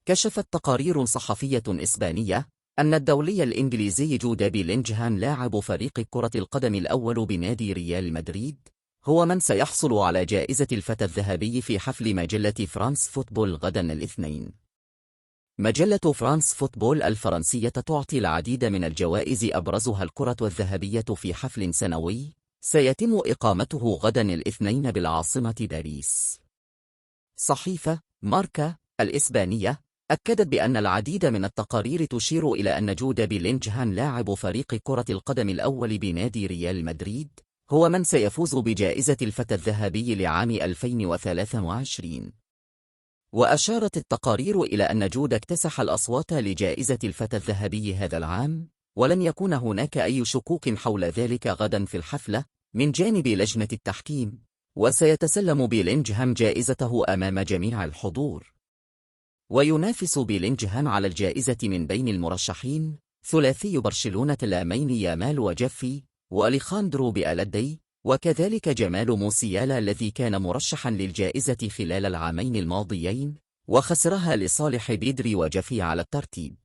كشفت تقارير صحفية إسبانية أن الدولي الإنجليزي جود بيلينغهام لاعب فريق كرة القدم الأول بنادي ريال مدريد هو من سيحصل على جائزة الفتى الذهبي في حفل مجلة فرانس فوتبول غدا الاثنين. مجلة فرانس فوتبول الفرنسية تعطي العديد من الجوائز أبرزها الكرة الذهبية في حفل سنوي سيتم إقامته غدا الاثنين بالعاصمة باريس. صحيفة ماركا الإسبانية أكدت بأن العديد من التقارير تشير إلى أن جود بيلينغهام لاعب فريق كرة القدم الأول بنادي ريال مدريد هو من سيفوز بجائزة الفتى الذهبي لعام 2023. وأشارت التقارير إلى أن جود اكتسح الأصوات لجائزة الفتى الذهبي هذا العام، ولن يكون هناك أي شكوك حول ذلك غدا في الحفلة من جانب لجنة التحكيم، وسيتسلم بيلينغهام جائزته أمام جميع الحضور. وينافس بيلينغهام على الجائزة من بين المرشحين ثلاثي برشلونة لامين يامال وجافي وأليخاندرو بألدي، وكذلك جمال موسيالا الذي كان مرشحا للجائزة خلال العامين الماضيين وخسرها لصالح بيدري وجافي على الترتيب.